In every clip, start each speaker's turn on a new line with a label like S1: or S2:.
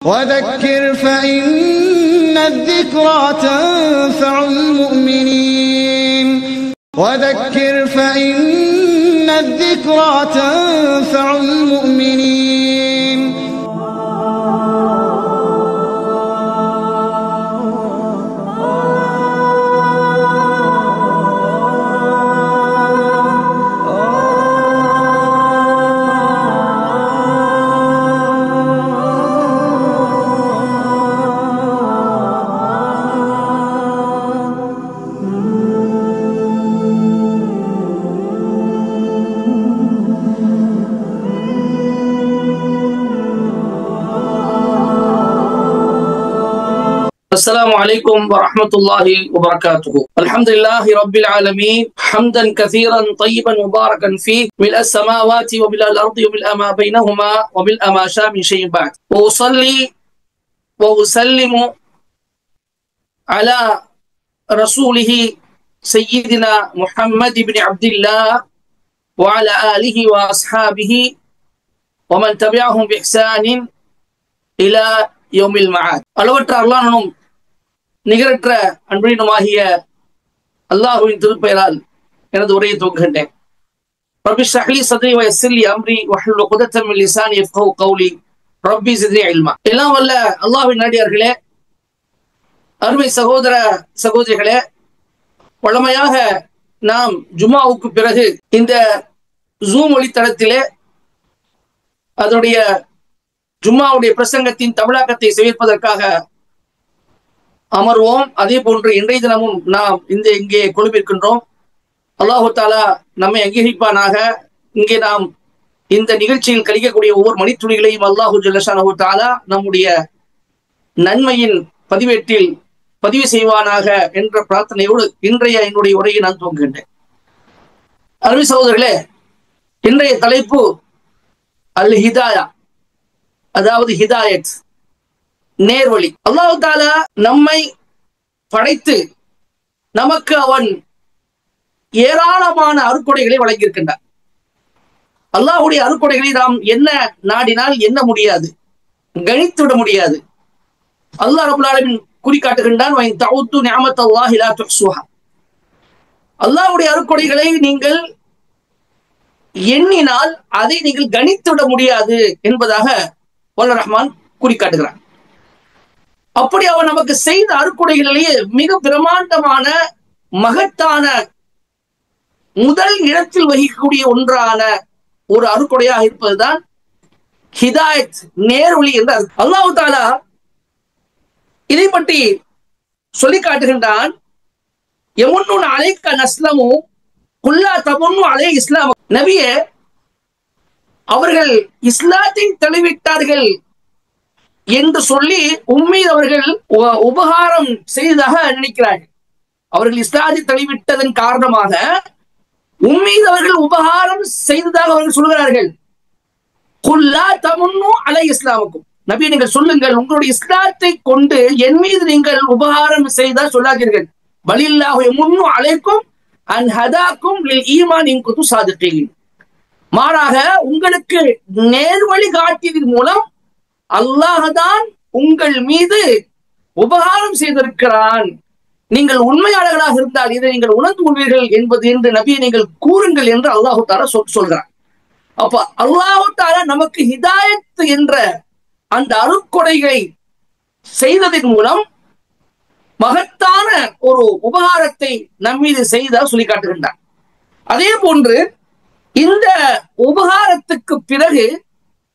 S1: وذكر فإن الذكرى تنفع المؤمنين وذكر فإن الذكرى تنفع المؤمنين
S2: السلام عليكم ورحمة الله وبركاته. الحمد لله رب العالمين حمدا كثيرا طيبا مباركا فيه ملء السماوات وملء الأرض وملء ما بينهما وملء ما شاء من شيء بعد. وأصلي وأسلم على رسوله سيدنا محمد بن عبد الله وعلى آله وأصحابه ومن تبعهم بإحسان إلى يوم المعاد. அளவற்ற அல்லாஹ்வும் நிகரற்ற அன்பினுமாகிய அல்லாஹ்வின் திருப்பெயரால் எனது உரையை துவங்குகின்றேன். ரப்பி ஷ்ரஹ் லி ஸத்ரி வ யஸ்ஸிர் லி அம்ரி வஹ்லுல் உக்தத்தம் மின் லிசானி யஃப்கஹு கௌலி ரப்பி ஸித்னி இல்மா. எல்லாம் வல்ல அல்லாஹ்வின் நாடியார்களே, அருமை சகோதர சகோதரிகளே, வழமையாக நாம் ஜும்ஆவுக்கு பிறகு இந்த ஜூம் ஒளித்தளத்திலே அதனுடைய ஜும்மாவுடைய பிரசங்கத்தின் தமிழாக்கத்தை செய்வதற்காக அமர்வோம். அதே போன்று இன்றைய தினமும் நாம் இங்கே கொழும்பிருக்கின்றோம். அல்லாஹு தாலா நம்மை அங்கீகரிப்பானாக. இங்கே நாம் இந்த நிகழ்ச்சியில் கழிக்கக்கூடிய ஒவ்வொரு மணித்துளிகளையும் அல்லாஹு ஜல்லஷானஹு தஆலா நம்முடைய நன்மையின் பதிவேட்டில் பதிவு செய்வானாக என்ற பிரார்த்தனையோடு இன்றைய என்னுடைய உரையை நான் துவங்குகின்றேன். அருமை சகோதரர்களே, இன்றைய தலைப்பு அல் ஹிதாயா, அதாவது ஹிதாயத், நேர்வழி. அல்லாஹ் தஆலா நம்மை படைத்து நமக்கு அவன் ஏராளமான அருட்கொடைகளை வழங்கியிருக்கின்றார். அல்லாஹ்வுடைய அருட்கொடைகளை நாம் என்ன நாடினால் எண்ண முடியாது, கணித்துவிட முடியாது. அல்லாஹ் ரப்பல் ஆலமீன் குறிக்காட்டுகின்றான், வ இன் தஅது நிஅமத்தல்லாஹி லா துஹ்ஸுஹா. அல்லாஹ்வுடைய அருட்கொடைகளை நீங்கள் எண்ணினால் அதை நீங்கள் கணித்துவிட முடியாது என்பதாக வல்ல ரஹ்மான் குறிக்காட்டுகிறான். அப்படி அவன் நமக்கு செய்த அருட்கொடைகளிலேயே மிக பிரமாண்டமான மகத்தான முதல் இடத்தில் வகிக்கக்கூடிய ஒன்றான ஒரு அருட்கொடையாக இருப்பதுதான் ஹிதாயத், நேர்வழி என்ற அல்லாஹ் தஆலா இதை பற்றி சொல்லி காட்டுகின்றான். யமுன்னு அலைக்க நஸ்லமு குல்லா தமுன்னு அலை இஸ்லாம். நபியே, அவர்கள் இஸ்லாத்தை தழுவிட்டார்கள் என்று சொல்லி உம்மீது அவர்கள் உபகாரம் செய்ததாக நினைக்கிறார்கள். அவர்கள் இஸ்லாத்தை தழுவிட்டதன் காரணமாக உம்மீது அவர்கள் உபகாரம் செய்ததாக அவர்கள் சொல்கிறார்கள். குல்லா தமுன்னு அலை இஸ்லாமுக்கும். நபி, நீங்கள் சொல்லுங்கள், உங்களுடைய இஸ்லாத்தை கொண்டு என் மீது நீங்கள் உபகாரம் செய்தா சொல்லாதீர்கள். பலில்லாஹு யமுன்னு அலைக்கும் அன் ஹதாக்கும் லில் ஈமான் இன் குன்தும் சாதிகீன். மாறாக உங்களுக்கு நேர்வழி காட்டியதன் மூலம் அல்லாஹ்தான் உங்கள் மீது உபகாரம் செய்திருக்கிறான். நீங்கள் உண்மையாளர்களாக இருந்தால் இதை நீங்கள் உணர்ந்து கொள்வீர்கள் என்பது என்று நபியை நீங்கள் கூறுங்கள் என்று அல்லாஹு தஆலா சொல்கிறான். அப்ப அல்லாஹு தஆலா நமக்கு ஹிதாயத் என்ற அந்த அருட்கொடைகளை செய்ததன் மூலம் மகத்தான ஒரு உபகாரத்தை நம்மீது செய்த சொல்லி காட்டுகின்றான். அதே போன்று இந்த உபகாரத்துக்கு பிறகு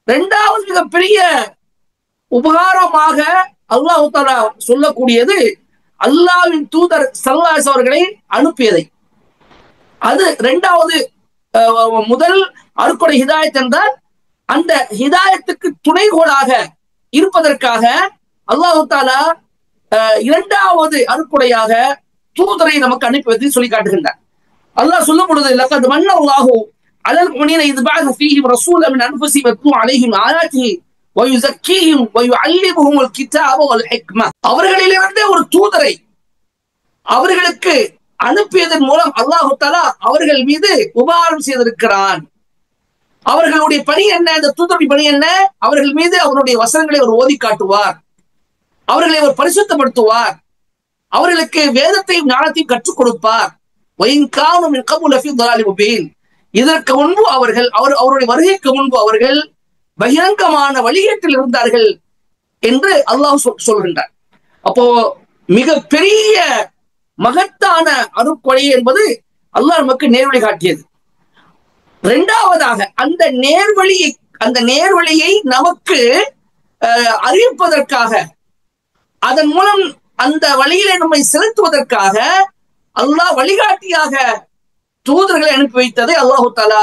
S2: இரண்டாவது மிகப்பெரிய உபகாரமாக அல்லாஹ் தஆலா சொல்லக்கூடியது அல்லாஹ்வின் தூதர் ஸல்லல்லாஹு அலைஹி அவர்களை அனுப்பியதை. அது இரண்டாவது. முதல் அருட்கொடை ஹிதாயத் என்றால் அந்த ஹிதாயத்துக்கு துணைகோலாக இருப்பதற்காக அல்லாஹ் தஆலா இரண்டாவது அருட்கொடையாக தூதரை நமக்கு அனுப்பியதை சொல்லி காட்டுகின்றார். அல்லாஹ் சொல்லும் பொழுது, லக்கத் மன்னல்லாஹு அலல் முஃமினீன இஸ் பஅஸ ஃபீஹிம் ரசூலன் மின் அன்ஃபுஸிஹிம் யத்லூ அலைஹிம் ஆயாத்திஹி வ யுஸக்கீஹிம் வ யுஅல்லிமுஹுமுல் கிதாப வல் ஹிக்மா. அவர்களிலிருந்து ஒரு தூதரை அவர்களுக்கு அனுப்பியதன் மூலம் அல்லாஹ் தஆலா அவர்கள் மீது உபகாரம் செய்திருக்கிறான். அவர்களுடைய பணி என்ன? இந்த தூதருடைய பணி என்ன? அவர்கள் மீது அவருடைய வசனங்களை அவர் ஓதி காட்டுவார், அவர்களை அவர் பரிசுத்தப்படுத்துவார், அவர்களுக்கு வேதத்தையும் ஞானத்தையும் கற்றுக் கொடுப்பார். இதற்கு முன்பு அவருடைய வருகைக்கு முன்பு அவர்கள் பகிரங்கமான வழிகேட்டில் இருந்தார்கள் என்று அல்லாஹ் சொல்கின்றார். அப்போ மிக பெரிய மகத்தான அருட்கொடை என்பது அல்லாஹ் நமக்கு நேர்வழி காட்டியது. இரண்டாவதாக அந்த நேர்வழியை நமக்கு அறிவிப்பதற்காக, அதன் மூலம் அந்த வழியிலே நம்மை செலுத்துவதற்காக அல்லாஹ் வழிகாட்டியாக தூதர்களை அனுப்பி வைத்ததை அல்லாஹு தஆலா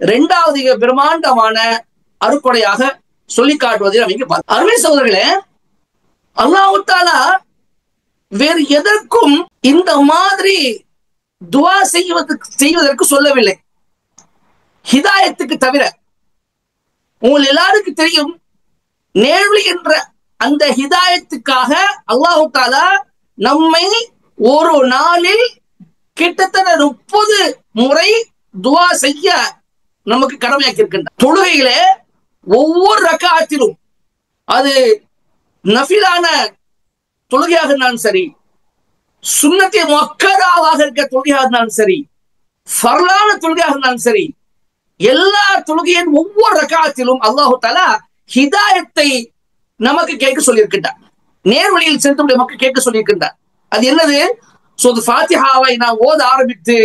S2: இரண்டாவது பிரம்மாண்டமான அருட்கொடையாக சொல்லி காட்டுவதை அவங்க அருமை சகோதரர்களே, அல்லாஹு தஆலா வேறு எதற்கும் இந்த மாதிரி துஆ செய்வதற்கு சொல்லவில்லை, ஹிதாயத்துக்கு தவிர. உங்கள் எல்லாருக்கும் தெரியும், நேர்வழி என்ற அந்த ஹிதாயத்துக்காக அல்லாஹு தஆலா நம்மை ஒரு நாளில் கிட்டத்தட்ட 30 முறை துஆ செய்ய நமக்கு கடமையாக்கி இருக்கின்றார். தொழுகையிலே ஒவ்வொரு ரக்காத்திலும், அது நஃபிலான தொழுகையாக இருந்தாலும் சரி, சுன்னத்தே முஅக்கதாவாக இருக்க தொழுகையாக இருந்தாலும் சரி, ஃபர்லான தொழுகையாக இருந்தாலும் சரி, எல்லா தொழுகையின் ஒவ்வொரு ரக்காத்திலும் அல்லாஹு தஆலா ஹிதாயத்தை நமக்கு கேட்க சொல்லியிருக்கின்றார், நேர்வழியில் செலுத்த நமக்கு கேட்க சொல்லியிருக்கின்றார். அது என்னது? ஃபாத்திஹாவை நாம் ஓத ஆரம்பித்து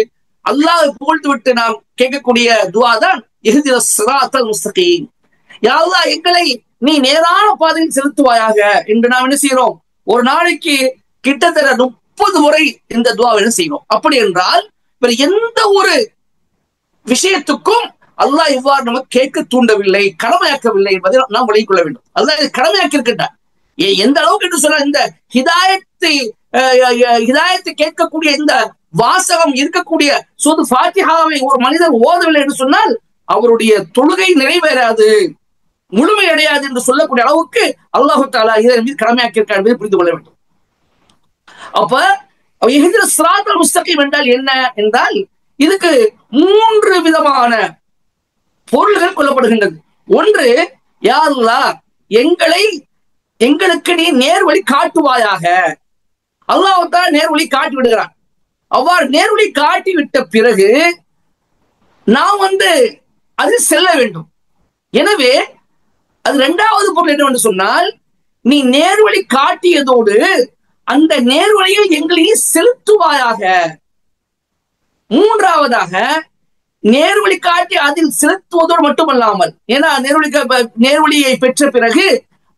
S2: அல்லாஹ்வை புகழ்ந்து விட்டு நாம் கேட்கக்கூடிய துஆ தான் இஹ்தினஸ் ஸிராத்தல் முஸ்தகீம். யா அல்லாஹ், எங்களை நீ நேரான பாதையில் செலுத்துவாயாக என்று நாம் என்ன செய்கிறோம்? ஒரு நாளைக்கு கிட்டத்தட்ட 30 முறை இந்த துஆவை என்ன செய்கிறோம். அப்படி என்றால் எந்த ஒரு விஷயத்துக்கும் அல்லாஹ் இவ்வாறு நமக்கு கேட்க தூண்டவில்லை, கடமையாக்கவில்லை என்பதை நாம் விளங்கிக் கொள்ள வேண்டும். அல்லாஹ் கடமையாக்கி இருக்கின்றார். எந்த அளவுக்கு என்று சொன்ன இந்த ஹிதாயத்தை கேட்கக்கூடிய இந்த வாசகம் இருக்கக்கூடிய ஃபாத்திஹாவை ஒரு மனிதர் ஓதவில்லை என்று சொன்னால் அவருடைய தொழுகை நிறைவேறாது, முழுமையடையாது என்று சொல்லக்கூடிய அளவுக்கு அல்லாஹு தஆலா இதன் மீது கடமையாக்கி இருக்கார் என்பதை புரிந்து கொள்ள வேண்டும். அப்ப இஹ்தினஸ் ஸிராத்தல் முஸ்தகீம் என்றால் என்ன என்றால், இதுக்கு 3 விதமான பொருள்கள் கொள்ளப்படுகின்றது. ஒன்று, யா அல்லாஹ், எங்களுக்கு நீ நேர்வழி காட்டுவாயாக. அல்லாஹ் தஆலா நேர்வழி காட்டி விடுகிறான். அவ்வாறு நேர்வழி காட்டி விட்ட பிறகு நாம் அது செல்ல வேண்டும். எனவே அது இரண்டாவது பொருள் என்னவென்று சொன்னால், நீ நேர்வழி காட்டியதோடு அந்த நேர்வழியில் எங்களை செலுத்துவாயாக. மூன்றாவதாக, நேர்வழி காட்டி அதில் செலுத்துவதோடு மட்டுமல்லாமல், ஏன்னா நேர்வழியை பெற்ற பிறகு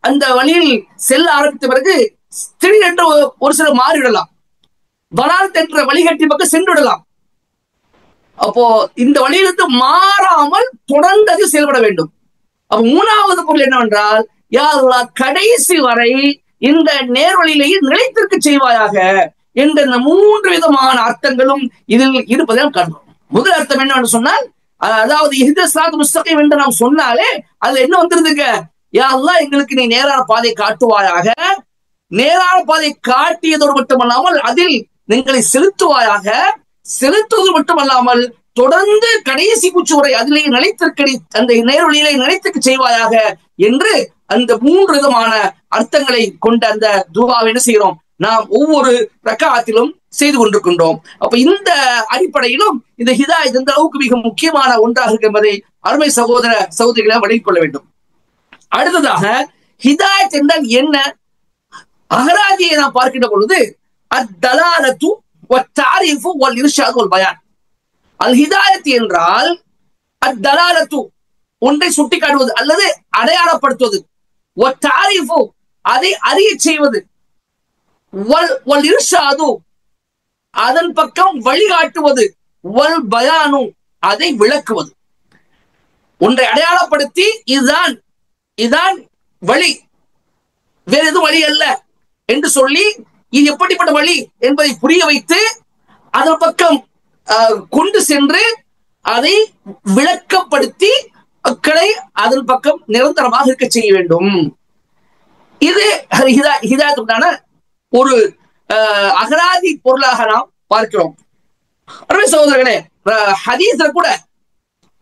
S2: அந்த வழியில் செல்ல ஆரம்பித்த பிறகு திடீரென்று ஒரு சில மாறிவிடலாம், வலால் என்ற வழிகாட்டி பக்கம் சென்று விடலாம். அப்போ இந்த வழியிலிருந்து மாறாமல் தொடர்ந்து அது செயல்பட வேண்டும். அப்ப மூணாவது பொருள் என்னவென்றால், யா அல்லாஹ், கடைசி வரை இந்த நேர்வழியிலேயே நிலைத்திருக்க செய்வாயாக என்ற இந்த 3 விதமான அர்த்தங்களும் இதில் இருப்பதை நாம் காண்கிறோம். முதல் அர்த்தம் என்னவென்று சொன்னால், அதாவது இஹ்தினஸ் ஸிராத்தல் முஸ்தகீம் என்று நாம் சொன்னாலே அது என்ன வந்துருதுங்க? யா அல்லாஹ், எங்களுக்கு நீ நேரான பாதை காட்டுவாயாக. நேரான பாதை காட்டியதோடு மட்டுமல்லாமல் அதில் எங்களை செலுத்துவாயாக. செலுத்துவது மட்டுமல்லாமல் தொடர்ந்து கடைசி மூச்சு வரை அதிலேயே நிலைத்திருக்க, அந்த நேர்வழியிலே நிலைத்திருக்க செய்வாயாக என்று அந்த 3 விதமான அர்த்தங்களை கொண்ட அந்த துஆவை என்ன செய்கிறோம்? நாம் ஒவ்வொரு ரக்காத்திலும் செய்து கொண்டிருக்கின்றோம். அப்ப இந்த அடிப்படையிலும் இந்த ஹிதாயத் எந்த அளவுக்கு மிக முக்கியமான ஒன்றாக இருக்கு என்பதை அருமை சகோதர சகோதரிகளை விளங்கிக் கொள்ள வேண்டும். அடுத்ததாக, ஹிதாயத் என்றால் என்ன? அகராதியை நாம் பார்க்கின்ற பொழுது அத்தலாலத்து வத்தாரிஃபு வல் இர்ஷாது வல் பயான். அல் ஹிதாயத் என்றால் அத்தலாலத்து, ஒன்றை சுட்டிக்காட்டுவது அல்லது அடையாளப்படுத்துவது, வத்தாரிஃபு, அதை அறிய செய்வது, வல் இர்ஷாது, அதன் பக்கம் வழிகாட்டுவது, வல் பயானு, அதை விளக்குவது. ஒன்றை அடையாளப்படுத்தி இதுதான் வழி, வேற எதுவும் வழி அல்ல என்று சொல்லி இது எப்படிப்பட்ட வழி என்பதை புரிய வைத்து அதன் பக்கம் கொண்டு சென்று அதை விளக்கப்படுத்தி மக்களை அதன் பக்கம் நிரந்தரமாக இருக்க செய்ய வேண்டும். இது ஹிதாயத்துக்கான ஒரு அகராதி பொருளாக நாம் பார்க்கிறோம். அருமை சகோதரர்களே, ஹதீஸ்ல கூட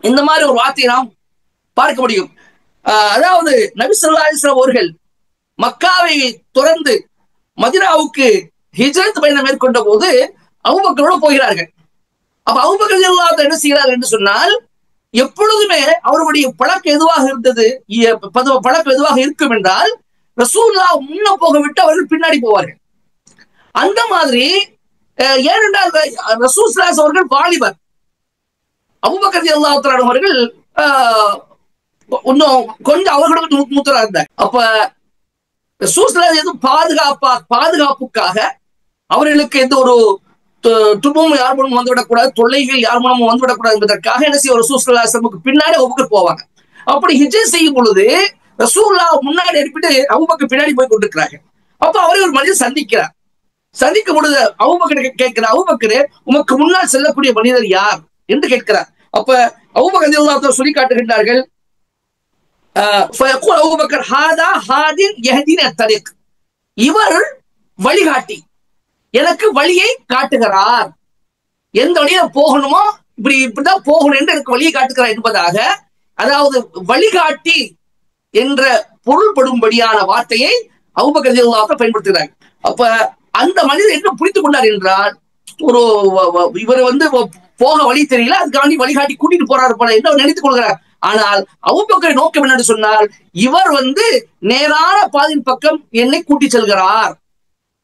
S2: இந்த மாதிரி ஒரு வார்த்தையை நாம் பார்க்க முடியும். அதாவது நபி ஸல்லல்லாஹு அலைஹி வஸல்லம் அவர்கள் மக்காவை துறந்து மதீனாவுக்கு ஹிஜ்ரத் பயணம் மேற்கொண்ட போது அபூபக்கரோடு போகிறார்கள். அப்ப அபூபக்கர் ரலியல்லாஹு அன்ஹு என்ன செய்கிறார் என்று சொன்னால், எப்பொழுதுமே அவருடைய பழக்கம் எதுவாக இருந்தது, பழக்கம் எதுவாக இருக்கும் என்றால், ரசூலுல்லாஹ் முன்ன போக விட்டு அவர்கள் பின்னாடி போவார்கள். அந்த மாதிரி ஏனென்றால் ரசூல் ஸல்லல்லாஹு அலைஹி அவர்கள் வாலிபர், அபூபக்கர் ரலியல்லாஹு தஆலா அவர்கள் இன்னும் கொஞ்சம் அவர்களுக்கு மூத்தரா இருந்தார். அப்ப ரசூல் ஸல்லல்லாஹு அலைஹி பாதுகாப்புக்காக அவர்களுக்கு எந்த ஒரு துன்பமும் யார் மூலமும் வந்துவிடக்கூடாது, தொல்லைகள் யார் மூலமும் வந்துவிடக்கூடாது என்பதற்காக என்ன செய்ய ரசூல் ஸல்லல்லாஹு அலைஹி வஸல்லம் பின்னாடி அபூபக்கர் போவாங்க. அப்படி ஹிஜ்ரத் செய்யும் பொழுது ரசூலுல்லாஹ் முன்னாடி அனுப்பிட்டு அபூபக்கர் பின்னாடி போய் கொண்டிருக்கிறார்கள். அப்ப அவரை ஒரு மனிதர் சந்திக்கிறார். சந்திக்கும் பொழுது அபூபக்கர் கேட்கிறார், அபூபக்கரே, உமக்கு முன்னால் செல்லக்கூடிய மனிதர் யார் என்று கேட்கிறார். அப்ப அபூபக்கர் ரலியல்லாஹு அன்ஹு சொல்லி காட்டுகின்றார்கள், அபூபக்கர் ஹாதா ஹாதின் யஹ்தின தரீக், இவர் வழிகாட்டி, எனக்கு வழியை காட்டுகிறார், எந்த வழியில போகணுமோ இப்படிதான் போகணும் என்று எனக்கு வழியை காட்டுகிறார் என்பதாக, அதாவது வழிகாட்டி என்ற பொருள்படும்படியான வார்த்தையை அபூபக்கர் ரலியல்லாஹு அன்ஹு பயன்படுத்துகிறார். அப்ப அந்த மனிதர் என்ன புரிந்து கொண்டார் என்றால், ஒரு இவர் போக வழி தெரியல, அதுக்காண்டி வழிகாட்டி கூட்டிட்டு போறாரு போல என்று நினைத்துக் கொள்கிறார். ஆனால் அபூபக்கரை நோக்கம் என்னன்னு சொன்னால், இவர் நேரான பாதையின் பக்கம் என்னை கூட்டி செல்கிறார்,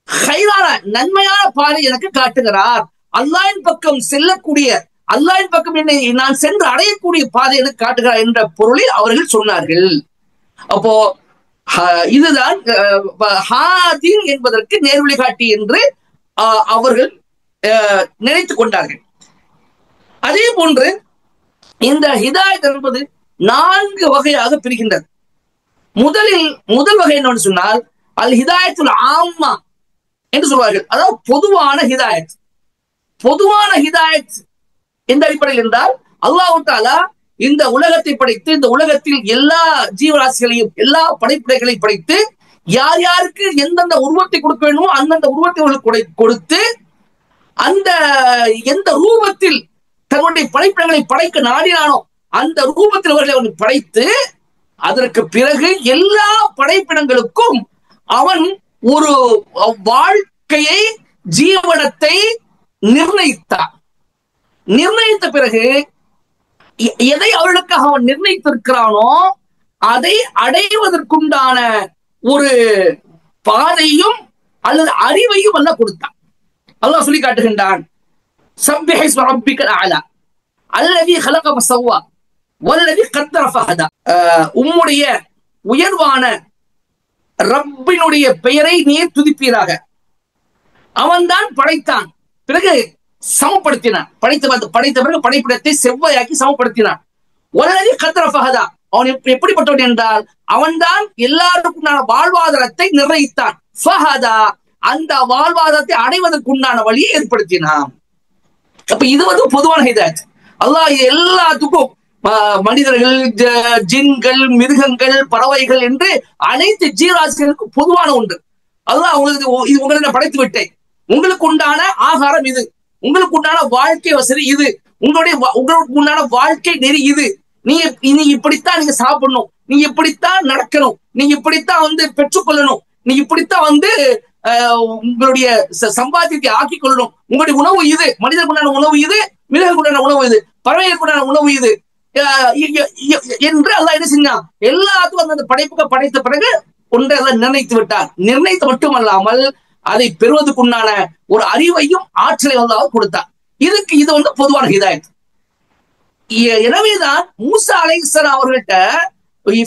S2: ஹைரான நன்மையான பாதை எனக்கு காட்டுகிறார், அல்லாஹ்வின் பக்கம் செல்லக்கூடிய, அல்லாஹ்வின் பக்கம் என்னை நான் சென்று அடையக்கூடிய பாதை எனக்கு காட்டுகிறார் என்ற பொருளில் அவர்கள் சொன்னார்கள். அப்போ இதுதான் ஹாதின் என்பதற்கு நேர்வழி காட்டி என்று அவர்கள் நினைத்துக் கொண்டார்கள். அதே போன்று இந்த ஹிதாயத் என்பது 4 வகையாக பிரிக்கின்றது. முதல் வகை என்னன்னு சொன்னால் அல் ஹிதாயத்துல் ஆம்மா என்று சொல்வார்கள். அதாவது பொதுவான ஹிதாயத். பொதுவான ஹிதாயத் எந்த அடிப்படையில் என்றால், அல்லாஹ் தஆலா இந்த உலகத்தை படைத்து, இந்த உலகத்தில் எல்லா ஜீவராசிகளையும் எல்லா படைப்புகளையும் படைத்து, யார் யாருக்கு எந்தெந்த உருவத்தை கொடுக்க வேண்டுமோ அந்தந்த உருவத்தை கொடுத்து, அந்த எந்த ரூபத்தில் தன்னுடைய படைப்பிடங்களை படைக்க நாடினானோ அந்த ரூபத்தில் அவர்களை படைத்து, அதற்கு பிறகு எல்லா படைப்பிடங்களுக்கும் அவன் ஒரு வாழ்க்கையை, ஜீவனத்தை நிர்ணயித்தான். நிர்ணயித்த பிறகு எதை அவர்களுக்காக அவன் நிர்ணயித்திருக்கிறானோ அதை அடைவதற்குண்டான ஒரு பாதையும் அல்லது அறிவையும் அல்லாஹ் கொடுத்தான். அல்லாஹ் சொல்லி காட்டுகின்றான், சப்பிஹ் இஸ்ம ரப்பிக்கல் அலா அல்லதி خلق فسوى والذي قدر فهدى. உம்முடைய உயர்வான ரப்பினுடைய பெயரை நீர் துதிப்பீராக. அவன்தான் படைத்தான், பிறகு சமப்படுத்தினான். படைத்த பிறகு படைப்பிடத்தை செவ்வாயாக்கி சமப்படுத்தினான். வல்லதி கத்ர ஃபஹதா, அவன் எப்படிப்பட்டவன் என்றால், அவன்தான் எல்லாருக்குண்டான வாழ்வாதாரத்தை நிர்ணயித்தான். ஃபஹதா, அந்த வாழ்வாதாரத்தை அடைவதற்குண்டான வழியை ஏற்படுத்தினான். அப்ப இது பொதுவான ஹிதாயத். அல்லாஹ் எல்லாத்துக்கும் மனிதர்கள், ஜின்கள், மிருகங்கள், பறவைகள் என்று அனைத்து ஜீவராசிகளுக்கும் பொதுவான ஒன்று. அல்லாஹ் உங்களை படைத்து விட்டேன், உங்களுக்கு உண்டான ஆகாரம் இது, உங்களுக்கு உண்டான வாழ்க்கை வசதி இது, உங்களுக்கு உண்டான வாழ்க்கை நெறி இது, நீ இப்படித்தான் நீங்க சாப்பிடணும், நீ இப்படித்தான் நடக்கணும், நீ இப்படித்தான் பெற்றுக்கொள்ளணும், நீ இப்படித்தான் உங்களுடைய சம்பாத்தியத்தை ஆக்கிக் கொள்ளணும், உங்களுடைய உணவு இது, மனிதருக்கு உண்டான உணவு இது, மிருகங்களுக்கு உண்டான உணவு இது, பறவைகளுக்கு உண்டான உணவு இது என்று அல்லாஹ் என்ன செஞ்சான், எல்லாத்துக்கும் அந்த படைத்த பிறகு ஒன்றை எல்லாம் நிர்ணயித்து விட்டார். நிர்ணயித்து மட்டுமல்லாமல் அதை பெறுவதற்குண்டான ஒரு அறிவையும் ஆற்றலை அல்லாஹ் கொடுத்தார். இது பொதுவான ஹிதாயத். எனவேதான் மூசா அலைஹிஸ்ஸலாம் அவர்கள்ட்ட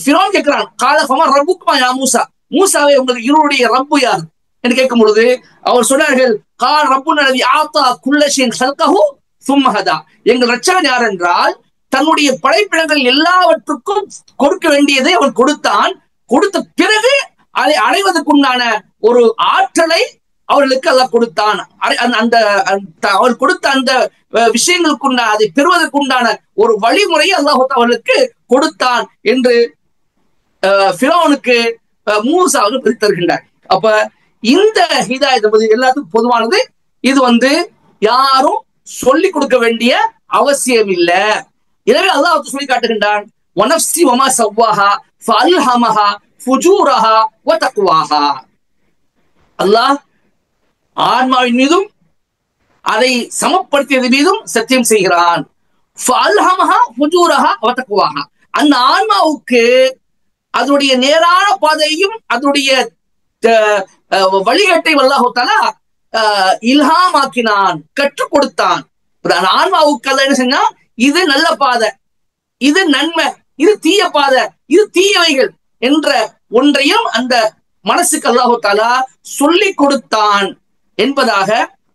S2: ஃபிரௌன் கேட்கிறான், கால ஃபமா ரப்புக்குமா யா மூசா, மூசாவே உங்களுக்கு இருவருடைய ரப்பு யார் என்று கேட்கும் பொழுது அவர் சொன்னார்கள், கால் ரப்புனா அல்லதி ஆதா குல்ல ஷைஇன் ஹல்கஹு சும்ம ஹதா, எங்கள் ரட்சகன் யார் என்றால் தன்னுடைய படைப்பிடங்கள் எல்லாவற்றுக்கும் கொடுக்க வேண்டியதை அவன் கொடுத்தான், கொடுத்த பிறகு அதை அடைவதற்குண்டான ஒரு ஆற்றலை அவர்களுக்கு அல்லாஹ் கொடுத்தான். அவர் கொடுத்த அந்த விஷயங்களுக்குண்டான, அதை பெறுவதற்குண்டான ஒரு வழிமுறையை அல்லாஹ் அவர்களுக்கு கொடுத்தான் என்று ஃபிரௌனுக்கு மூசா அவர்கள் பதில் தருகின்றார். அப்ப இந்த ஹிதாயத் என்பது எல்லாத்துக்கும் பொதுவானது. இது யாரும் சொல்லிக் கொடுக்க வேண்டிய அவசியம் இல்லை. எனவே அல்லாஹ் சொல்லி காட்டுகின்றான், வனஃப்ஸி வமா ஸவ்வாஹா ஃபஅல்ஹமஹா ஃபுஜூரஹா வ தக்வாஹா. அல்லாஹ் ஆன்மாவின் மீதும் அதை சமப்படுத்தியது மீதும் சத்தியம் செய்கிறான். ஃபஅல்ஹமஹா ஃபுஜூரஹா வ தக்வாஹா. அந்த ஆன்மாவுக்கு அதனுடைய நேரான பாதையையும் அதனுடைய வழிகட்டை அல்லாஹ் தஆலா இல்ஹாமாக்கினான், கற்றுக் கொடுத்தான். ஆன்மாவுக்கு அல்ல என்ன செஞ்சா, இது நல்ல பாதை, இது நன்மை, இது தீய பாதை, இது தீயவைகள் என்ற ஒன்றையும் அந்த மனசுக்கு அல்லாஹ் தஆலா சொல்லி கொடுத்தான் என்பதாக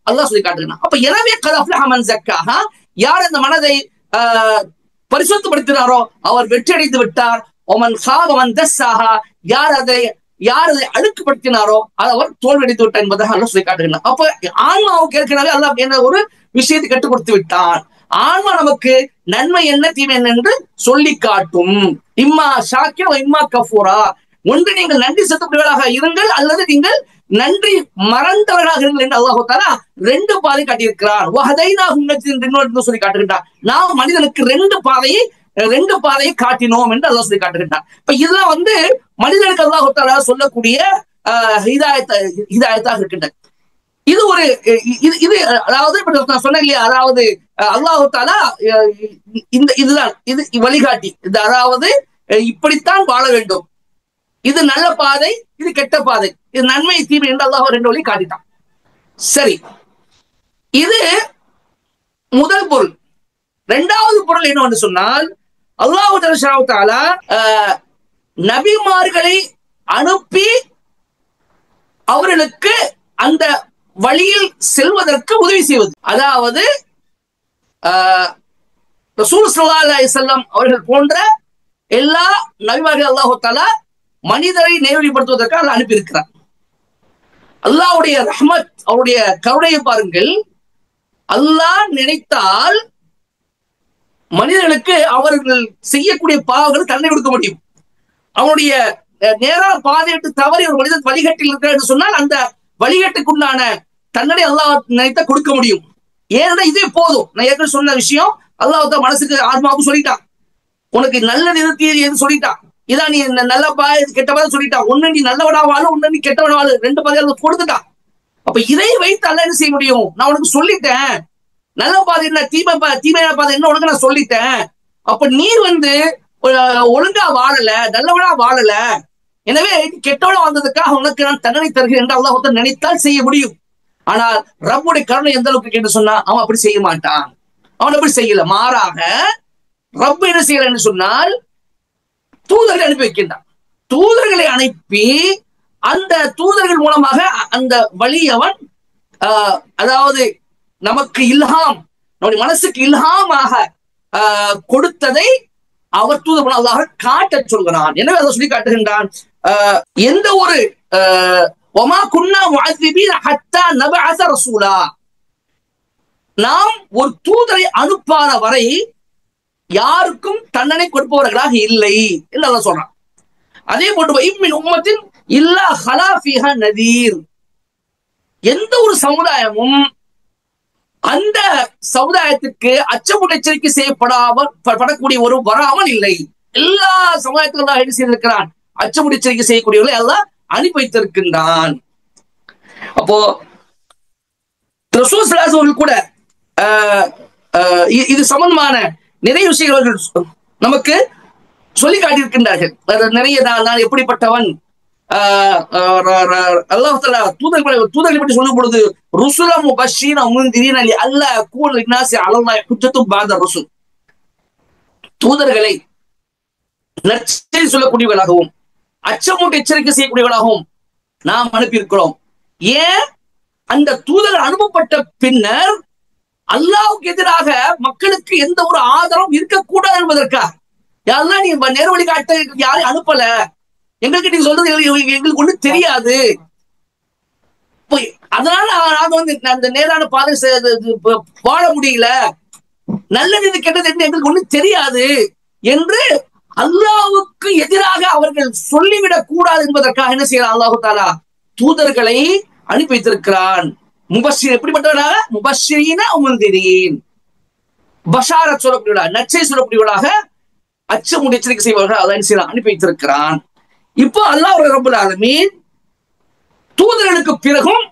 S2: அல்லாஹ் சொல்லி காட்டுகிறான். அப்ப எனவே கத் அஃப்லஹ மன் ஸக்காஹா, யார் அந்த மனதை பரிசுத்தப்படுத்தினாரோ அவர் வெற்றி அடைந்து விட்டார். ஒமன் காப மன் தஸ்ஸாஹா, யார் அதை அழுக்குப்படுத்தினாரோ அவர் தோல்வியடைந்து விட்டார் என்பதாக அல்லாஹ் சொல்லி காட்டுகிறான். அப்ப ஆன்மாவுக்கு ஏற்கனவே அல்லாஹ் என்ன ஒரு விஷயத்தை கற்றுக் கொடுத்து விட்டான். ஆன்மா நமக்கு நன்மை என்ன தீமை என்ன என்று சொல்லி காட்டும். இம்மா ஷாக்கிர இம்மா கஃபூரா, ஒன்று நீங்கள் நன்றி செலுத்தக்கூடியவர்களாக இருங்கள் அல்லது நீங்கள் நன்றி மறந்தவர்களாக இருங்கள் என்று அல்லாஹ் தஆலா ரெண்டு பாதை காட்டியிருக்கிறார். வஹதைனாஹு சொல்லி காட்டுகின்றார். நாம் மனிதனுக்கு ரெண்டு பாதையை காட்டினோம் என்று அல்லாஹ் சொல்லி காட்டுகின்றார். இப்ப இதெல்லாம் மனிதனுக்கு அல்லாஹ் தஆலா சொல்லக்கூடிய ஹிதாயத்தாக இருக்கின்றது. இது ஒரு இது அதாவது நான் சொன்னேன் இல்லையா, அதாவது அல்லாஹ் தஆலா இதுதான் இது வழிகாட்டி, இது அதாவது இப்படித்தான் வாழ வேண்டும், இது நல்ல பாதை, இது கெட்ட பாதை, இது நன்மை தீமை என்று அல்லாஹ் ரெண்டு வழி காட்டிட்டான். சரி, இது முதல் பொருள். இரண்டாவது பொருள் என்னவென்று சொன்னால், அல்லாஹ் தஆலா நபிமார்களை அனுப்பி அவர்களுக்கு அந்த வழியில் செல்வதற்கு உதவி செய்வது. அதாவது ரசூல் ஸல்லல்லாஹு அலைஹி வஸல்லம் அவர்கள் போன்ற எல்லா நபிமார்கள் அல்லாஹ் தஆலா மனிதரை நேர்வழிப்படுத்துவதற்கு அல்லாஹ் அனுப்பி இருக்கிறார். அல்லாஹ்வுடைய ரஹ்மத், அவருடைய கருணையை பாருங்கள். அல்லாஹ் நினைத்தால் மனிதர்களுக்கு அவர்கள் செய்யக்கூடிய பாவங்கள் தண்டனை கொடுக்க முடியும். அவனுடைய நேரான பாதையிட்டு தவறி ஒரு மனிதன் வழிகட்டில் இருக்கிறார் என்று சொன்னால் அந்த வழிகட்டுக்குண்டான தண்டனை அல்லாஹ் நினைத்தா கொடுக்க முடியும். ஏன்னா இதே போதும். நான் ஏற்கனவே சொன்ன விஷயம், அல்லாஹ் மனசுக்கு ஆத்மாவுக்கு சொல்லிட்டான், உனக்கு நல்லது எது தீயது எது சொல்லிட்டான். இதான் நீ நல்ல பாதை கெட்ட பாதை சொல்லிட்டான். ஒண்ணு நீ நல்லவனா வாழு, ஒண்ணு நீ கெட்டவனா வாழு, ரெண்டு பாதையை கொடுத்துட்டான். அப்ப இதை வைத்து அல்லாஹ் என்ன செய்ய முடியும்? நான் உனக்கு சொல்லிட்டேன், நல்ல பாதை என்ன தீமையான பாதை என்ன உனக்கு நான் சொல்லிட்டேன். அப்ப நீ ஒழுங்கா வாழல, நல்லவனா வாழல, எனவே கெட்டவனா வாழ்ந்ததுக்காக உனக்கு நான் தண்டனை தருகிறேன் என்று அல்லாஹ் நினைத்தால் செய்ய முடியும். ஆனால் ரப்புடைய கருணை எந்த அளவுக்கு என்று சொன்னா அவன் அப்படி செய்ய மாட்டான். அவன் அப்படி செய்யல. மாறாக ரப்பு என்ன செய்யலன்னு சொன்னால் தூதர்களை அனுப்பி வைக்கின்றான். தூதர்களை அனுப்பி அந்த தூதர்கள் மூலமாக அந்த வழி அவன் அதாவது நமக்கு இல்ஹாம், நம்முடைய மனசுக்கு இல்ஹாமாக கொடுத்ததை அவர் தூதர் அல்லாஹ் காட்ட சொல்கிறான். எனவே அதை சொல்லி காட்டுகின்றான். எந்த ஒரு வமா குன்னா முஅذிபீன ஹத்தா நபஅஸ ரசூலா, நாம் ஒரு தூதரை அனுப்பாத வரை யாருக்கும் தண்டனை கொடுப்பவர்களாக இல்லை என்று அல்லாஹ் சொல்றான். அதே போன்று இம்மின் உம்மத்தின் இல்லா ஹலா ஃபீஹா நதீர், எந்த ஒரு சமுதாயமும் அந்த சமுதாயத்துக்கு அச்சமுட எச்சரிக்கை செய்யப்படக்கூடிய ஒரு வராமல் இல்லை. எல்லா சமுதாயத்துக்கும் என்ன செய்திருக்கிறான்? அச்சமுட எச்சரிக்கை செய்யக்கூடியவர்களை அல்லாஹ் அனுப்பி வைத்திருக்கின்றான். அப்போ ரசூல் ஸல்லல்லாஹு அலைஹி வஸல்லம் கூட இது சம்பந்தமான நிறைய விஷயங்கள் நமக்கு சொல்லி காட்டியிருக்கின்றார்கள். நிறைய நான் எப்படிப்பட்டவன், அல்லாஹ் தஆலா தூதர்களை பற்றி சொல்லும் பொழுது ருசுலம் முபஷ்ஷீன முன்திரீன அல்லா கூன லின்னாஸி அலல்லாஹி ஹுஜ்ஜத்தும் பஅத ருசுல், தூதர்களை நற்செய்தி சொல்லக்கூடியவர்களாகவும் அச்சமூட்டி எச்சரிக்கை செய்யக்கூடியவர்களாகவும் நாம் அனுப்பியிருக்கிறோம். ஏன்? அந்த தூதர்கள் அனுப்பப்பட்ட பின்னர் அல்லாஹ்வுக்கு எதிராக மக்களுக்கு எந்த ஒரு ஆதரவும் இருக்கக்கூடாது என்பதற்காக. யாரெல்லாம் நீ நேர வழி காட்ட யாரையும் அனுப்பல, எங்களுக்கு நீங்க சொல்றது எங்களுக்கு ஒண்ணு தெரியாது, அதனால நாங்க அந்த நேரான பாதை வாழ முடியல, நல்லது இது கெட்டது என்று எங்களுக்கு ஒண்ணு தெரியாது என்று அல்லாஹ்வுக்கு எதிராக அவர்கள் சொல்லிவிடக் கூடாது என்பதற்காக என்ன செய்யறான்? அல்லாஹ் தஆலா தூதர்களை அனுப்பி வைத்திருக்கிறான். முபஷ்ஷிர், எப்படிப்பட்டவராக? முபஷ்ஷிரீன முன்திரீன், பஷாரத் சொல்லக்கூடியவர்களாக, நற்செய்தி சொல்லக்கூடியவர்களாக அச்சம் எச்சரிக்கை செய்வார்கள் அல்லாஹ் அனுப்பி வைத்திருக்கிறான். இப்போ அல்லாஹ் ரப்பல் ஆலமீன் தூதர்களுக்கு பிறகும்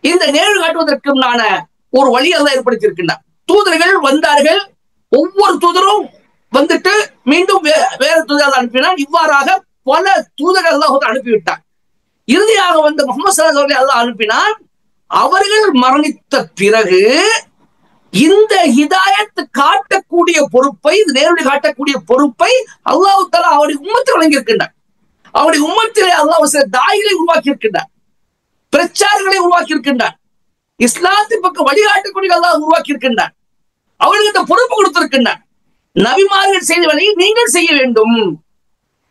S2: இந்த நேர்வழி காட்டுவதற்குமான ஒரு வழி அல்லாஹ் ஏற்படுத்தி இருக்கின்றார். தூதர்கள் வந்தார்கள், ஒவ்வொரு தூதரும் வந்துட்டு மீண்டும் வேற தூதர்கள் அனுப்பினார். இவ்வாறாக பல தூதர்கள் அல்லாஹ் அனுப்பிவிட்டார். இறுதியாக வந்த முஹம்மது ஸல்லல்லாஹு அலைஹி வஸல்லம் அல்லாஹ் அனுப்பினார். அவர்கள் மரணித்த பிறகு இந்த ஹிதாயத் காட்டக்கூடிய பொறுப்பை, நேர்வழி காட்டக்கூடிய பொறுப்பை அல்லாஹ் தஆலா அவருடைய உம்மத்தில் வழங்கி இருக்கின்றார். அவருடைய உம்மத்திலே அல்லாஹ் சில தாயிகளை உருவாக்கி இருக்கின்றார், பிரச்சாரங்களை உருவாக்கி இருக்கின்றார், இஸ்லாத்தின் பக்கம் வழிகாட்டக்கூடிய அல்லாஹ் உருவாக்கி இருக்கின்றார். அவர்களுக்கு பொறுப்பு கொடுத்திருக்கின்றார். நபிமார்கள் செய்த வேலையை நீங்கள் செய்ய வேண்டும்,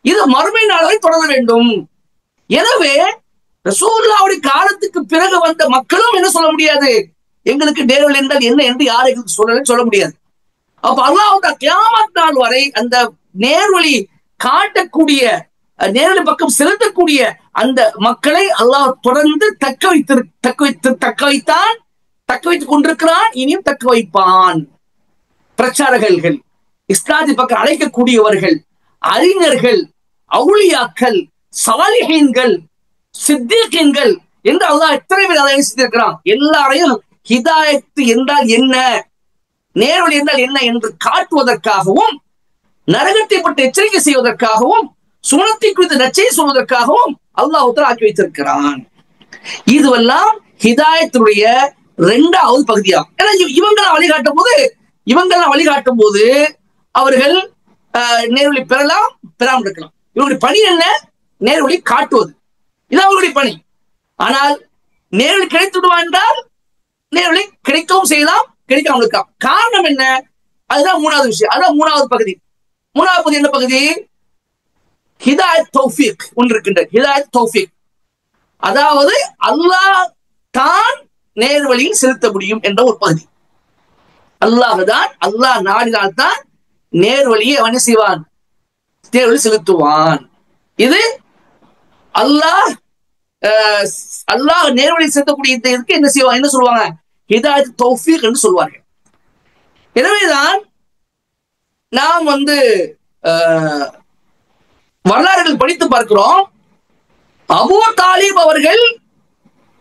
S2: இது மறுமை நாளை தொடர வேண்டும். எனவே ரசூலுல்லாஹ்வுடைய காலத்துக்கு பிறகு வந்த மக்களும் என்ன சொல்ல முடியாது, எங்களுக்கு நேர்வழி என்றால் என்ன என்று யாரும் சொல்ல முடியாது. அப்ப அல்லாஹ் கியாமத் நாள் வரை அந்த நேர்வழி காட்டக்கூடிய, நேர்வழி பக்கம் செலுத்தக்கூடிய அந்த மக்களை அல்லாஹ் தொடர்ந்து தக்க வைத்துக் கொண்டிருக்கிறான், இனியும் தக்க வைப்பான். பிரச்சாரகர்கள், இஸ்லாத்தை பக்கம் அழைக்கக்கூடியவர்கள், அறிஞர்கள், அவுலியாக்கள், சாலிஹீன்கள், சித்திகீன்கள் என்று அல்லாஹ் எத்தனை பேர் அதை செய்திருக்கிறான். எல்லாரையும் ஹிதாயத் என்றால் என்ன, நேர்வழி என்றால் என்ன என்று காட்டுவதற்காகவும், நரகத்தை பற்றி எச்சரிக்கை செய்வதற்காகவும், சுனத்தை குறித்து நச்சை சொல்வதற்காகவும் அல்லாஹ் தஆலா ஆக்கி வைத்திருக்கிறான். இதுவெல்லாம் ஹிதாயத்துடைய இரண்டாவது பகுதியாகும். ஏன்னா இவங்கெல்லாம் வழிகாட்டும் போது அவர்கள் நேர்வழி பெறலாம், பெறாமல் இருக்கலாம். இவருடைய பணி என்ன? நேர்வழி காட்டுவது, இது அவர்களுடைய பணி. ஆனால் நேர்வழி கிடைத்து விடுவா என்றால் நேர்வழி கிடைக்கவும் செய்யலாம், கிடைக்காமல் இருக்கலாம். காரணம் என்ன? அதுதான் மூணாவது விஷயம், அதுதான் மூணாவது பகுதி. மூணாவது பகுதி என்ன பகுதி? ஹிதாயத் தௌஃபீக் ஒன்று இருக்கின்றது. ஹிதாயத் தௌஃபீக், அதாவது அல்லாஹ் தான் நேர்வழியில் செலுத்த முடியும் என்ற ஒரு பகுதி. அல்லாஹ் நாடினால்தான் நேர்வழியை அவன் செய்வான், நேர்வழி செலுத்துவான். இது அல்லாஹ் நேர்வழி செலுத்தக்கூடிய இதுக்கு என்ன செய்வாங்க, என்ன சொல்லுவாங்க? ஹிதாயத் தௌஃபீக் என்று சொல்வார்கள். எனவேதான் நாம் வரலாறுகள் படித்து பார்க்கிறோம். அபூ தாலிப் அவர்கள்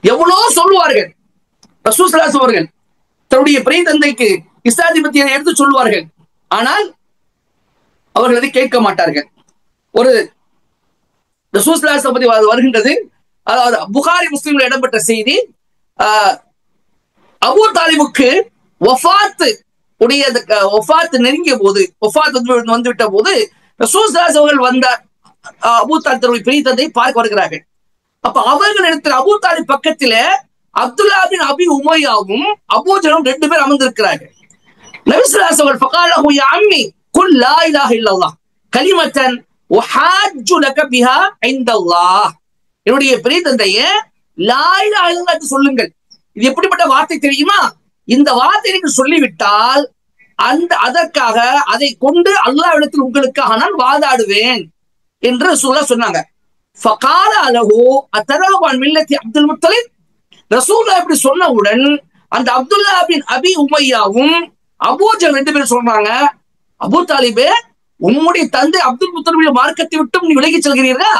S2: எவ்வளவு சொல்லுவார்கள், ரசூல் ஸல்லல்லாஹு அலைஹி அவர்கள் தன்னுடைய பெரிய தந்தைக்கு இஸ்லாத்தை பற்றி எடுத்து சொல்லுவார்கள். ஆனால் அவர்கள் அதை கேட்க மாட்டார்கள். ஒரு ரசூல் ஸல்லல்லாஹு அலைஹி பற்றி வருகின்றது, அதாவது புகாரி முஸ்லிம்ல இடம்பெற்ற செய்தி. அபூ தாலிபுக்கு வஃபாத் நெருங்கிய போது, வந்துவிட்ட போது ரசூல் ஸல்லல்லாஹு அலைஹி அவர்கள் வந்த அபூ தாலிப் தன்னுடைய பெரிய தந்தை பார்க்க வருகிறார்கள். அப்ப அவர்கள் இடத்துல அபூ தாலிப் பக்கத்தில அப்துல்லா பின் அபி உமையாவும் அபூ ஜஹலும் ரெண்டு பேர் அமர்ந்திருக்கிறார்கள். நபி ஸல்லல்லாஹு அலைஹி வஸல்லம் ஃபகாலஹு யா அம்மி குல் லா இலாஹ இல்லல்லாஹ் கலிமத்தன் வஹாஜ்ஜு லக பிஹா இன்தல்லாஹ். என்னுடைய பெரிய தந்தையே, லா இலாஹ இல்லல்லாஹ் என்று சொல்லுங்கள். இது எப்படிப்பட்ட வார்த்தை தெரியுமா? இந்த வார்த்தை நீங்கள் சொல்லிவிட்டால் அதற்காக அதை கொண்டு அல்லாஹ்விடத்தில் உங்களுக்காக நான் வாதாடுவேன் என்று ரசூலுல்லாஹ் சொன்னாங்க. ஃபகால லஹு அத்தரவு அன் மில்லத்தி அப்துல் முத்தலிப். ரசூலுல்லாஹ் இப்படி சொன்னவுடன் அந்த அப்துல்லா பின் அபி உமையாவும் அபூ ஜஹல் ரெண்டு பேரும் சொன்னாங்க, அபூ தாலிபே, உம்முடைய தந்தை அப்துல் முத்தலிபுடைய மார்க்கத்தை விட்டு நீ விலகி செல்கிறீர்களா?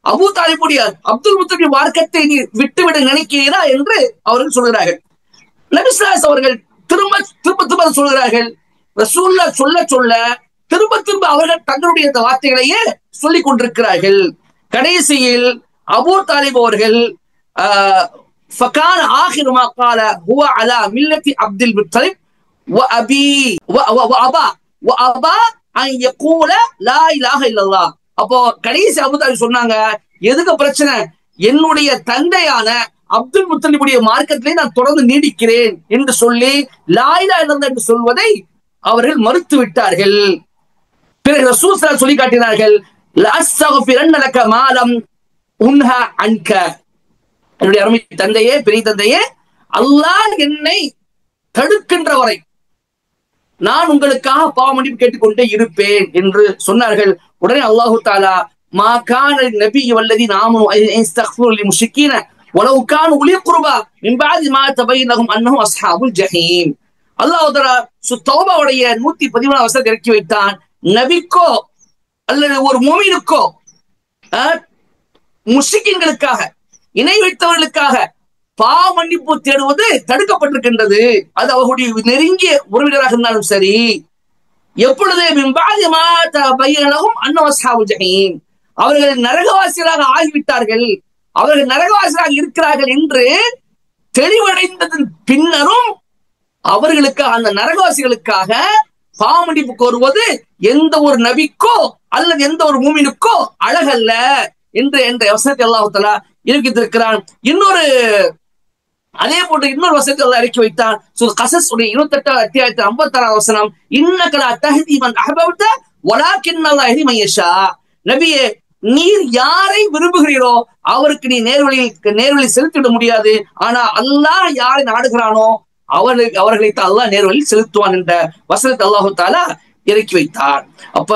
S2: அபூ தாலிபுடைய அப்துல் முத்தலிபுடைய மார்க்கத்தை நீ விட்டுவிட நினைக்கிறீரா என்று அவர்கள் சொல்கிறார்கள். நபி ஸல்லல்லாஹு அலைஹி அவர்கள் திரும்ப சொல்கிறார்கள். ரசூலுல்லாஹ் சொல்ல திரும்ப அவர்கள் தங்களுடைய இந்த வார்த்தைகளையே சொல்லிக் கொண்டிருக்கிறார்கள். கடைசியில் அபூ தாலிப் அவர்கள் فكان آخر ما قال هو على ملة عبد المطلب وأبى أن يقول لا إله إلا الله. அப்போ கடைசி அபூ தாலிப் சொன்னாங்க, எதுக்கு பிரச்சனை? என்னுடைய தந்தையான அப்துல் முத்தலிபுடைய மார்க்கத்திலே நான் தொடர்ந்து நீடிக்கிறேன் என்று சொல்லி லா இலாஹ இல்லல்லாஹ் என்று சொல்வதை அவர்கள் மறுத்து விட்டார்கள். பிறகு ரசூல் ஸல்லல்லாஹு அலைஹி சொல்லி காட்டினார்கள், லஅஸ்தக்ஃபிரன்ன லக மா லம் உன்ஹா அன்க. என்னுடைய அருமை தந்தையே, பெரிய தந்தையே, அல்லாஹ் என்னை தடுக்கின்ற வரை நான் உங்களுக்காக பாவ மன்னிப்பு கேட்டுக்கொண்டே இருப்பேன் என்று சொன்னார்கள். உடனே அல்லாஹு தஆலா மா கான நபி வல்லதீன ஆமனு அஸ்தக்ஃபிரு லில் முஷ்ரிகீன வலவ் கானு உலி குர்பா மின் பஅதி மா தபையன லஹும் அன்னஹும் அஸ்ஹாபுல் ஜஹீம். அல்லாஹ் தஆலா தௌபாவுடைய 111 வசனத்தை இறக்கி வைத்தான். நபிக்கோ அல்லது ஒரு முஃமினுக்கோ முஷ்ரிக்கீன்களுக்காக இணை வைத்தவர்களுக்காக பாவ மன்னிப்பு தேடுவது தடுக்கப்பட்டிருக்கின்றது. அது அவர்களுடைய நெருங்கிய உறவினராக இருந்தாலும் சரி. எப்பொழுது அவர்கள் நரகவாசிகளாக ஆகிவிட்டார்கள், அவர்கள் நரகவாசிகளாக இருக்கிறார்கள் என்று தெளிவடைந்ததன் பின்னரும் அவர்களுக்கு அந்த நரகவாசிகளுக்காக பாவ மன்னிப்பு கோருவது எந்த ஒரு நபிக்கோ அல்லது எந்த ஒரு மூமினுக்கோ அழகல்ல என்று என்ற வசனத்தை அல்லாஹ் தஆலா இருக்கிறான். அதே போன்று இன்னொரு வசனத்தை அல்லாஹ் இறக்கி வைத்தான். சூரா கஸஸ் 28 அத்தியாயத்தில் 56 வசனம், இன்னக லா தஹ்தி மன் அஹ்பப்த வலாக்கின் அல்லாஹ் யஹ்தி மன் யஷா. நபியே, நீர் யாரை விரும்புகிறீரோ அவருக்கு நீ நேர்வழி செலுத்திவிட முடியாது. ஆனா அல்லாஹ் யாரை நாடுகிறானோ அவர்களை அல்லாஹ் நேர்வழி செலுத்துவான் என்ற வசனத்தை அல்லாஹ் தஆலா இறக்கி வைத்தார். அப்ப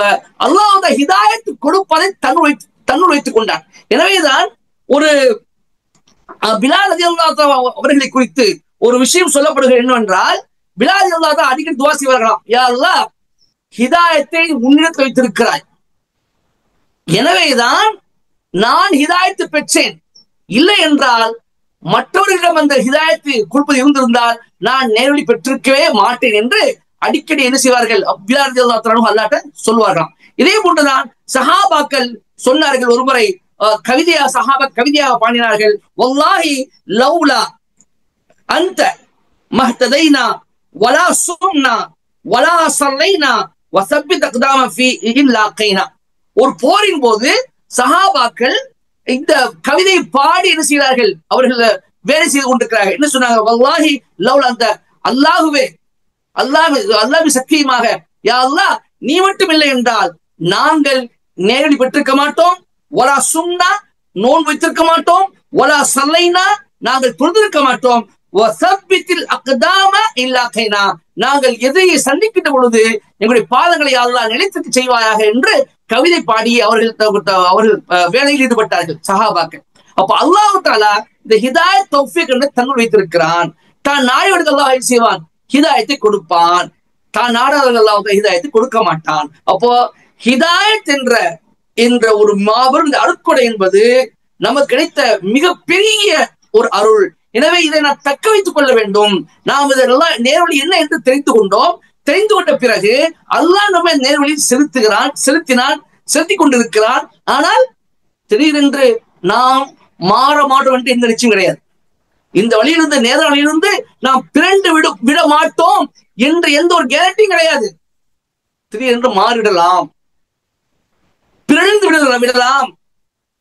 S2: அல்லாஹ் ஹிதாயத் கொடுப்பதை தன்னுள் வைத்துக் கொண்டார். எனவேதான் ஒரு பிலால் ரலியல்லாஹு அவர்களை குறித்து ஒரு விஷயம் சொல்லப்படுகிறது என்னவென்றால், பிலால் ரலியல்லாஹு அடிக்கடி துஆ செய்வார்களாம், யா அல்லாஹ் ஹிதாயத்தை உன்னிடத்தில் வைத்திருக்கிறாய், எனவேதான் நான் ஹிதாயத்து பெற்றேன், இல்லை என்றால் மற்றவர்களிடம் அந்த ஹிதாயத்து கொடுப்பது இருந்திருந்தால் நான் நேர்வழி பெற்றிருக்கவே மாட்டேன் என்று அடிக்கடி என்ன செய்வார்கள், பிலால் ரலியல்லாஹு அன்ஹு அல்லாஹ்ட்ட சொல்வார்களாம். இதே போன்றுதான் சஹாபாக்கள் சொன்னார்கள். ஒருமுறை கவிதையாக பாடினார்கள், வல்லாஹி லவ்லா அன்த மஹ்ததைனா வலா சும்னா வலா ஸல்லைனா வஸப்பித் அக்தாம ஃபீ இல்லாகைனா. ஒரு போரின் போது சஹாபாக்கள் இந்த கவிதை பாடி என்ன செய்கிறார்கள், அவர்கள் வேலை செய்து கொண்டிருக்கிறார்கள். என்ன சொன்னாங்க, வல்லாஹி லவ்லா அந்த அல்லாஹுவே, அல்லாஹ் சத்தியமாக, யா அல்லாஹ் நீ மட்டும் இல்லை என்றால் நாங்கள் நேரடி பெற்றிருக்க மாட்டோம், வலா சும்னா நோன்பு வைத்திருக்க மாட்டோம், வலா ஸல்லைனா நாங்கள் தொழுதிருக்க மாட்டோம், வஸப்பித்தில் அக்தாம இல்லாகைனா நாங்கள் எதிரியை சந்திக்கின்ற பொழுது எங்களுடைய பாதங்களை அல்லாஹ் நிலைத்திருக்க செய்வாயாக என்று கவிதை பாடி அவர்கள் வேலையில் ஈடுபட்டார்கள் சஹாபாக்கள். அப்ப அல்லாஹ் தஆலா இந்த ஹிதாயத் தௌஃபீக் என்று தன்னுள் வைத்திருக்கிறான். தான் நாடியவர்களுக்கு அல்லாஹ் செய்வான், ஹிதாயத்தை கொடுப்பான். தான் நாடாதவர்கள் அல்லாஹ் ஹிதாயத்தை கொடுக்க மாட்டான். அப்போ ஹிதாயத் என்ற ஒரு மாபெரும் அருட்கொடை என்பது நமக்கு கிடைத்த மிகப்பெரிய ஒரு அருள். எனவே இதை நாம் தக்க வைத்துக் கொள்ள வேண்டும். நாம் இதெல்லாம் நேர்வழி என்ன என்று தெரிந்து கொண்ட பிறகு அல்லாஹ் நம்ம நேர்வழியில் செலுத்திக் கொண்டிருக்கிறான். ஆனால் திடீரென்று நாம் மாற மாட்டோம் என்று எந்த நிச்சயம் கிடையாது. இந்த வழியிலிருந்து நேர வழியிலிருந்து நாம் பிறண்டு விட மாட்டோம் என்று எந்த ஒரு கேரண்டியும் கிடையாது. திடீரென்று மாறிடலாம், பிறந்து விடலாம்,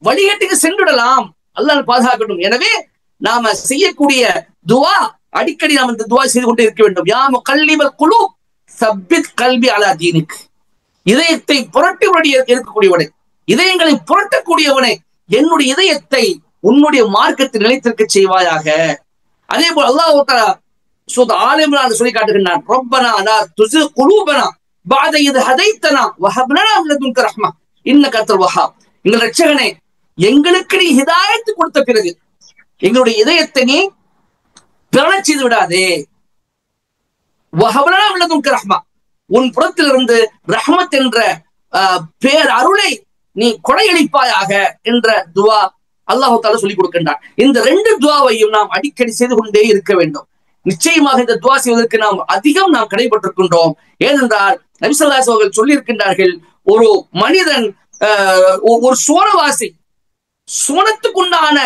S2: வழிகட்டுக்கு சென்றுவிடலாம். அல்லாஹ் பாதுகாக்கட்டும். எனவே நாம செய்யக்கூடிய துவா அடிக்கடி நாம் இந்த துவா செய்து கொண்டே இருக்க வேண்டும். யா முகல்லிபல் குலூப் சப்பித் கல்பி அலா தீனிக். இதயத்தை புரட்டி இருக்கக்கூடியவனே, இதயங்களை புரட்டக்கூடியவனே, என்னுடைய இதயத்தை உன்னுடைய மார்க்கத்தில் நிலைத்திருக்க செய்வாயாக. அதே போல் அல்லாஹ் தஆலா சூரா ஆல இம்ரான் சொல்லி காட்டுகின்றான், ரப்பனா லா துஸிக் குலூபனா பஅத இத் ஹதைத்தனா வஹப் லனா மின் லதுன்க ரஹ்மா இன்னக அன்தல் வஹ்ஹாப். எங்கள் இரட்சகனே, எங்களுக்கு நீ ஹிதாயத் கொடுத்த பிறகு எங்களுடைய இதயத்தை நீ பிறழச் செய்து விடாதே. வஹப் லனா மின் லதுன்க ரஹ்மா, உன் புறத்திலிருந்து ரஹ்மத் என்ற பேர் அருளை நீ கொடையளிப்பாயாக என்ற துவா அல்லாஹ் தஆலா சொல்லிக் கொடுக்கின்றான். இந்த ரெண்டு துவாவையும் நாம் அடிக்கடி செய்து கொண்டே இருக்க வேண்டும். நிச்சயமாக இந்த துவா செய்வதற்கு நாம் அதிகம் கடைபட்டிருக்கின்றோம். ஏனென்றால் நபி ஸல்லல்லாஹு அலைஹி வஸல்லம் சொல்லி இருக்கின்றார்கள், ஒரு மனிதன் ஒரு சோனவாசி சோனத்துக்குண்டான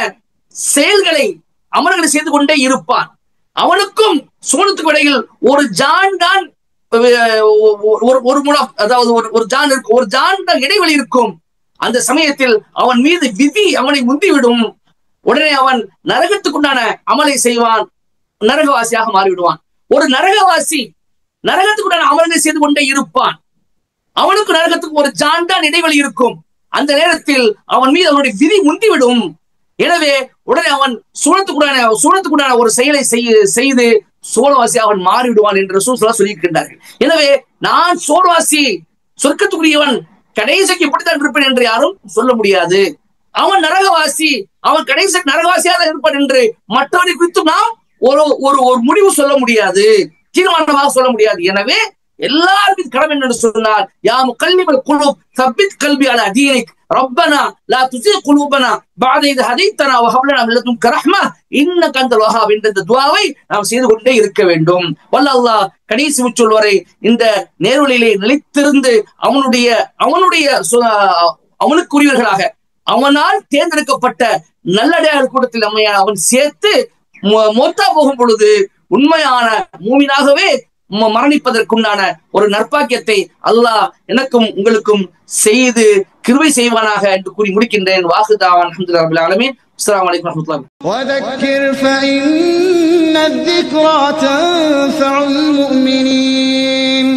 S2: செயல்களை அமல்களை செய்து கொண்டே இருப்பான். அவனுக்கும் சோனத்துக்கு இடையில் ஒரு ஜான் தான் ஒரு முழம், அதாவது ஒரு ஜான் தான் இடைவெளி இருக்கும். அந்த சமயத்தில் அவன் மீது விதி அவனை முந்திவிடும். உடனே அவன் நரகத்துக்குண்டான அமலை செய்வான், நரகவாசியாக மாறிவிடுவான். ஒரு நரகவாசி நரகத்துக்குண்டான அமல்களை செய்து கொண்டே இருப்பான். அவனுக்கு நரகத்துக்கு ஒரு ஜான் தான் இடைவெளி இருக்கும். அந்த நேரத்தில் அவன் மீது அவனுடைய விதி முந்திவிடும். எனவே உடனே அவன் சூனத்துக்குண்டான ஒரு செயலை செய்து சோழவாசி அவன் மாறிவிடுவான் என்று ரசூல் ஸல்லல்லாஹு அலைஹி வஸல்லம் சொல்லியிருக்கின்றார்கள். எனவே நான் சோழவாசி சொர்க்கத்துக்குரியவன் கடைசிக்கு இப்படித்தான் இருப்பேன் என்று யாரும் சொல்ல முடியாது. அவன் நரகவாசி, அவன் கடைசிக்கு நரகவாசியாக இருப்பான் என்று மற்றவரை குறித்து நாம் ஒரு முடிவு சொல்ல முடியாது, தீர்மானமாக சொல்ல முடியாது. எனவே எல்லாருக்கும் கடமை என்று சொன்னால், யா முகல்லிபல் குலூப் சப்பித் கல்பி அலா தீனிக் ரப்பனா லா துஸிக் குலூபனா பஅத இத் ஹதைத்தனா வ ஹப் லனா மின் லதுன்க ரஹ்மா இன்னக அன்தல் வஹ்ஹாப் என்ற துஆவை நாம் செய்து கொண்டே இருக்க வேண்டும். வல்ல அல்லாஹ் கடைசி முச்சொல் வரை இந்த நேர்வழியிலே நிலைத்திருந்து அவனுக்குரியவர்களாக அவனால் தேர்ந்தெடுக்கப்பட்ட நல்லடையாளர் கூட்டத்தில் நம்மை அவன் சேர்த்து மோத்தா போகும் பொழுது உண்மையான மூமினாகவே மரணிப்பதற்குண்டான ஒரு நற்பாக்கியத்தை அல்லாஹ் எனக்கும் உங்களுக்கும் செய்து கிருபை செய்வானாக என்று கூறி முடிக்கின்றேன். வாஹிதாவான் அல்ஹம்துலில்லாஹி ரப்பில் ஆலமீன். அஸ்ஸலாமு அலைக்கும் வரஹ்மத்துல்லாஹி.
S1: وذكر فإن الذكرى تنفع المؤمنين.